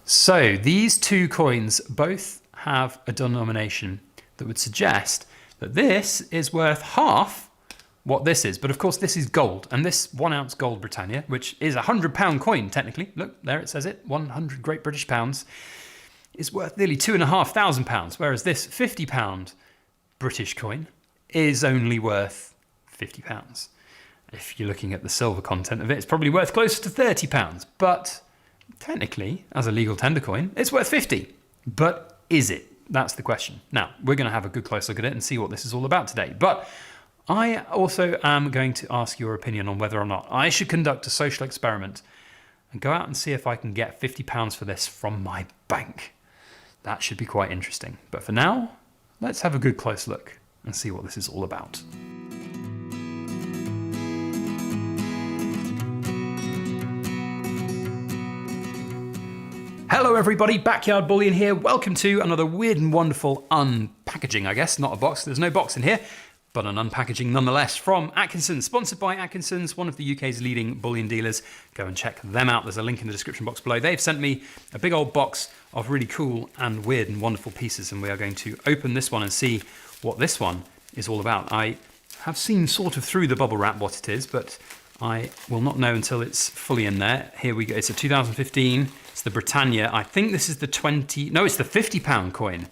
So these two coins both have a denomination that would suggest that this is worth half what this is. But of course this is gold, and this 1 ounce gold Britannia, which is a £100 coin technically, look there it says it, 100 Great British pounds, is worth nearly £2,500, whereas this £50 British coin is only worth £50. If you're looking at the silver content of it, it's probably worth closer to £30, but technically, as a legal tender coin, it's worth 50. But is it? That's the question. Now, we're going to have a good close look at it and see what this is all about today. But I also am going to ask your opinion on whether or not I should conduct a social experiment and go out and see if I can get £50 for this from my bank. That should be quite interesting. But for now, let's have a good close look and see what this is all about. Hello everybody, Backyard Bullion here. Welcome to another weird and wonderful unpackaging, I guess. Not a box, there's no box in here, but an unpackaging nonetheless from Atkinsons, sponsored by Atkinsons, one of the UK's leading bullion dealers. Go and check them out. There's a link in the description box below. They've sent me a big old box of really cool and weird and wonderful pieces, and we are going to open this one and see what this one is all about. I have seen sort of through the bubble wrap what it is, but I will not know until it's fully in there. Here we go. It's a 2015. It's the Britannia. I think this is the it's the £50 coin.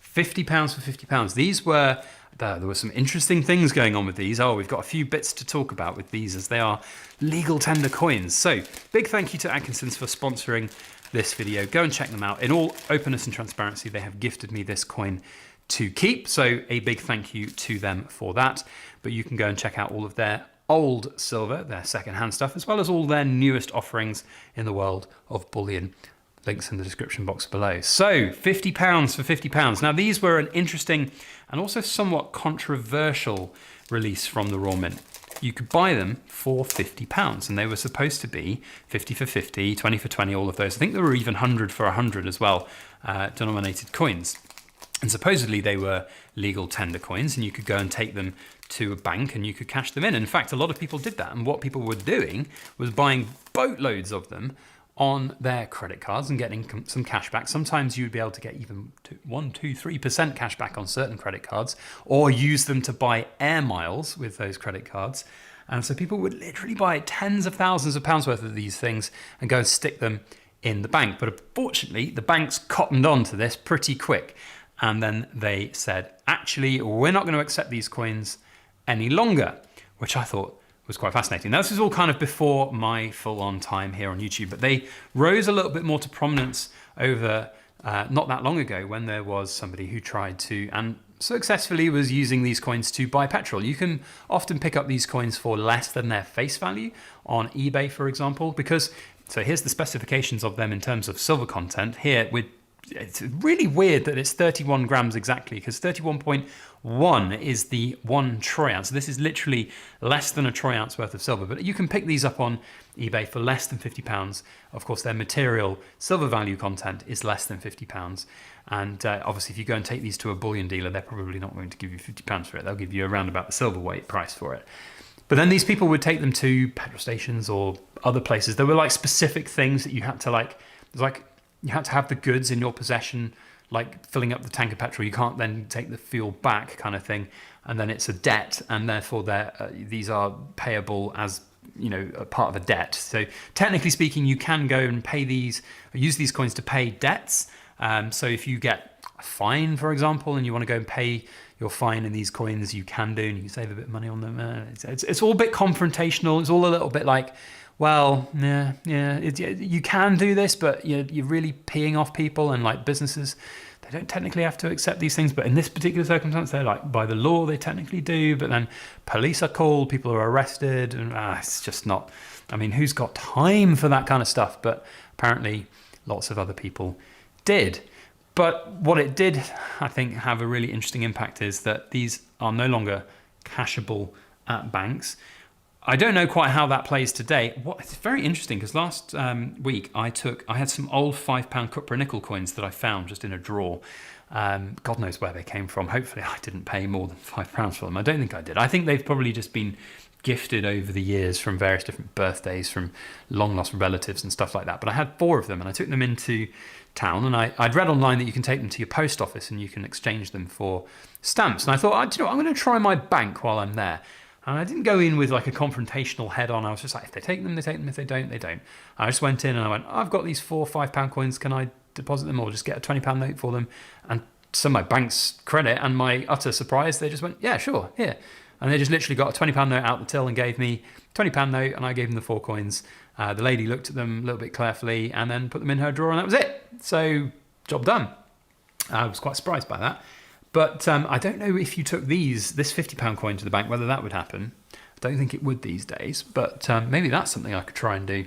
£50 for £50. These were, there were some interesting things going on with these. Oh, we've got a few bits to talk about with these as they are legal tender coins. So big thank you to Atkinsons for sponsoring this video. Go and check them out. In all openness and transparency, they have gifted me this coin to keep. So a big thank you to them for that. But you can go and check out all of their old silver, their second-hand stuff, as well as all their newest offerings in the world of bullion. Links in the description box below. So £50 for £50. Now these were an interesting and also somewhat controversial release from the Raw Mint. You could buy them for £50 and they were supposed to be 50 for 50, 20 for 20, all of those. I think there were even 100 for 100 as well, denominated coins. And supposedly they were legal tender coins and you could go and take them to a bank and you could cash them in. In fact, a lot of people did that. And what people were doing was buying boatloads of them on their credit cards and getting some cash back. Sometimes you'd be able to get even 1, 2, 3% cash back on certain credit cards, or use them to buy air miles with those credit cards. And so people would literally buy tens of thousands of pounds worth of these things and go and stick them in the bank. But unfortunately, the banks cottoned on to this pretty quick. And then they said, actually, we're not going to accept these coins any longer, which I thought was quite fascinating. Now, this is all kind of before my full-on time here on YouTube, but they rose a little bit more to prominence over not that long ago when there was somebody who tried to, and successfully was using these coins to buy petrol. You can often pick up these coins for less than their face value on eBay, for example, because, so here's the specifications of them in terms of silver content. Here, it's really weird that it's 31 grams exactly, because 31.1 is the 1 troy ounce. So this is literally less than a troy ounce worth of silver, but you can pick these up on eBay for less than £50. Of course, their material silver value content is less than £50. And obviously, if you go and take these to a bullion dealer, they're probably not going to give you £50 for it. They'll give you around about the silver weight price for it. But then these people would take them to petrol stations or other places. There were like specific things that you had to you had to have the goods in your possession, like filling up the tank of petrol. You can't then take the fuel back, kind of thing. And then it's a debt, and therefore these are payable as, you know, a part of a debt. So technically speaking, you can go and pay these, use these coins to pay debts. So if you get a fine, for example, and you want to go and pay your fine in these coins, you can do, and you can save a bit of money on them. It's all a bit confrontational. It's all a little bit like, well, you can do this, but you're really peeing off people, and like businesses, they don't technically have to accept these things, but in this particular circumstance, they're like, by the law, they technically do, but then police are called, people are arrested, and it's just not, I mean, who's got time for that kind of stuff? But apparently lots of other people did. But what it did, I think, have a really interesting impact is that these are no longer cashable at banks. I don't know quite how that plays today. It's very interesting because last week I had some old £5 copper nickel coins that I found just in a drawer. God knows where they came from. Hopefully I didn't pay more than £5 for them. I don't think I did. I think they've probably just been gifted over the years from various different birthdays, from long lost relatives and stuff like that. But I had 4 of them, and I took them into town, and I'd read online that you can take them to your post office and you can exchange them for stamps. And I thought, you know, I'm going to try my bank while I'm there. And I didn't go in with like a confrontational head on. I was just like, if they take them, they take them. If they don't, they don't. I just went in and I went, I've got these 4 £5 coins. Can I deposit them or just get a £20 note for them? And so my bank's credit, and my utter surprise, they just went, yeah, sure, here. And they just literally got a £20 note out the till and gave me a £20 note, and I gave them the 4 coins. The lady looked at them a little bit carefully and then put them in her drawer, and that was it. So, job done. I was quite surprised by that. But I don't know if you took this £50 coin to the bank, whether that would happen. I don't think it would these days, but maybe that's something I could try and do.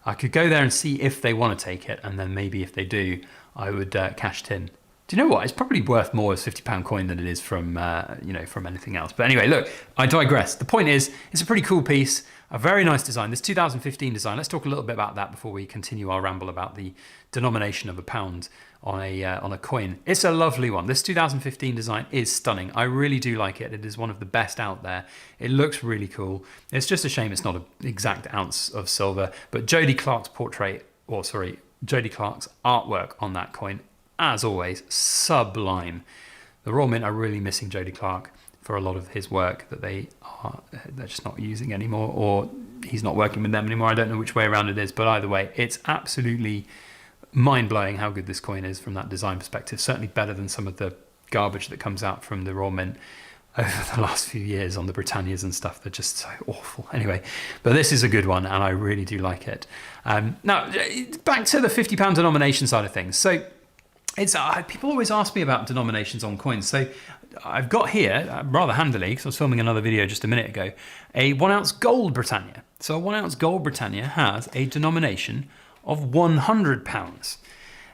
I could go there and see if they want to take it, and then maybe if they do, I would cash it in. Do you know what? It's probably worth more as £50 coin than it is from from anything else. But anyway, look, I digress. The point is, it's a pretty cool piece, a very nice design. This 2015 design. Let's talk a little bit about that before we continue our ramble about the denomination of a pound on a coin. It's a lovely one. This 2015 design is stunning. I really do like it. It is one of the best out there. It looks really cool. It's just a shame it's not an exact ounce of silver. But Jody Clark's Jody Clark's artwork on that coin, as always, sublime. The Royal Mint are really missing Jody Clark for a lot of his work that they're just not using anymore, or he's not working with them anymore. I don't know which way around it is, but either way, it's absolutely mind-blowing how good this coin is from that design perspective. Certainly better than some of the garbage that comes out from the Royal Mint over the last few years on the Britannias and stuff. They're just so awful. Anyway, but this is a good one, and I really do like it. Now, back to the £50 denomination side of things. So it's people always ask me about denominations on coins. So I've got here, rather handily, because I was filming another video just a minute ago, a 1 ounce gold Britannia. So a 1 ounce gold Britannia has a denomination of £100.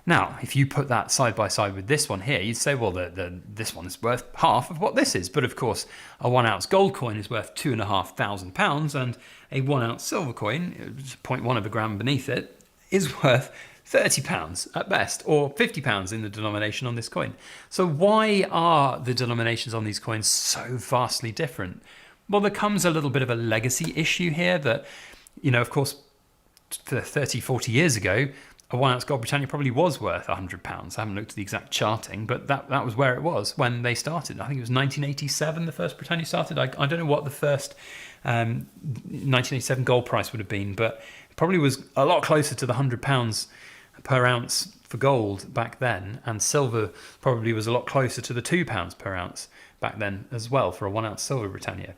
Now, if you put that side by side with this one here, you'd say, well, this one is worth half of what this is. But of course, a 1 ounce gold coin is worth £2,500, and a 1 ounce silver coin, 0.1 of a gram beneath it, is worth £30 at best, or £50 in the denomination on this coin. So why are the denominations on these coins so vastly different? Well, there comes a little bit of a legacy issue here that, of course, 30, 40 years ago, a 1 ounce gold Britannia probably was worth £100. I haven't looked at the exact charting, but that was where it was when they started. I think it was 1987 the first Britannia started. I don't know what the first 1987 gold price would have been, but it probably was a lot closer to the £100 per ounce for gold back then, and silver probably was a lot closer to the £2 per ounce back then as well for a 1 ounce silver Britannia.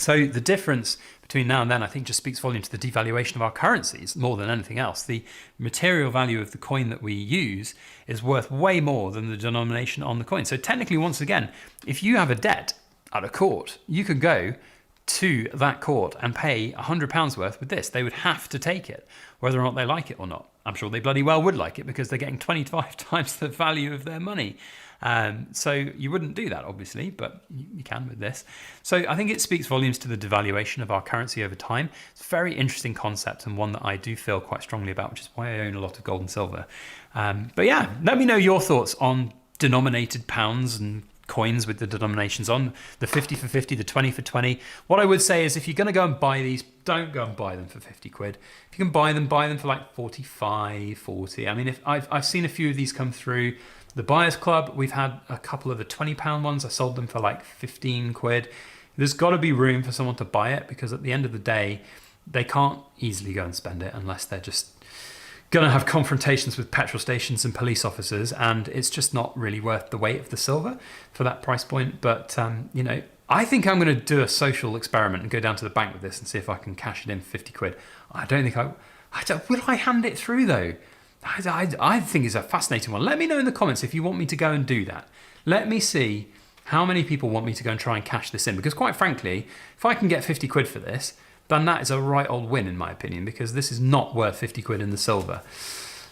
So the difference between now and then, I think, just speaks volume to the devaluation of our currencies more than anything else. The material value of the coin that we use is worth way more than the denomination on the coin. So technically, once again, if you have a debt at a court, you could go to that court and pay £100 worth with this. They would have to take it, whether or not they like it or not. I'm sure they bloody well would like it, because they're getting 25 times the value of their money. So you wouldn't do that, obviously, but you can with this. So I think it speaks volumes to the devaluation of our currency over time. It's a very interesting concept, and one that I do feel quite strongly about, which is why I own a lot of gold and silver. But yeah, let me know your thoughts on denominated pounds and coins with the denominations on, the 50 for 50, the 20 for 20. What I would say is, if you're going to go and buy these, don't go and buy them for 50 quid. If you can buy them for like 45, 40. I mean, if I've seen a few of these come through the Buyers Club. We've had a couple of the £20 ones. I sold them for like 15 quid. There's got to be room for someone to buy it, because at the end of the day, they can't easily go and spend it unless they're just going to have confrontations with petrol stations and police officers, and it's just not really worth the weight of the silver for that price point. But I think I'm going to do a social experiment and go down to the bank with this and see if I can cash it in for 50 quid. I don't think will I hand it through though? I think it's a fascinating one. Let me know in the comments if you want me to go and do that. Let me see how many people want me to go and try and cash this in, because quite frankly, if I can get 50 quid for this, then that is a right old win in my opinion, because this is not worth 50 quid in the silver.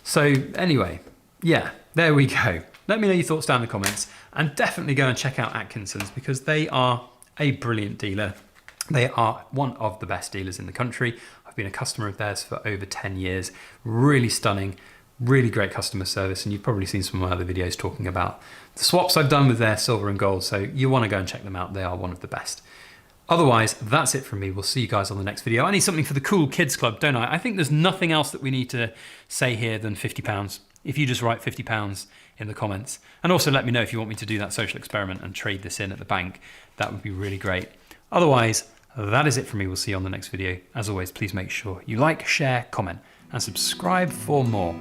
So anyway, yeah, there we go. Let me know your thoughts down in the comments, and definitely go and check out Atkinsons, because they are a brilliant dealer. They are one of the best dealers in the country. I've been a customer of theirs for over 10 years. Really stunning, really great customer service, and you've probably seen some of my other videos talking about the swaps I've done with their silver and gold, so you want to go and check them out. They are one of the best. Otherwise, that's it from me. We'll see you guys on the next video. I need something for the cool kids club, don't I? I think there's nothing else that we need to say here than £50. If you just write £50 in the comments. And also let me know if you want me to do that social experiment and trade this in at the bank. That would be really great. Otherwise, that is it from me. We'll see you on the next video. As always, please make sure you like, share, comment, and subscribe for more.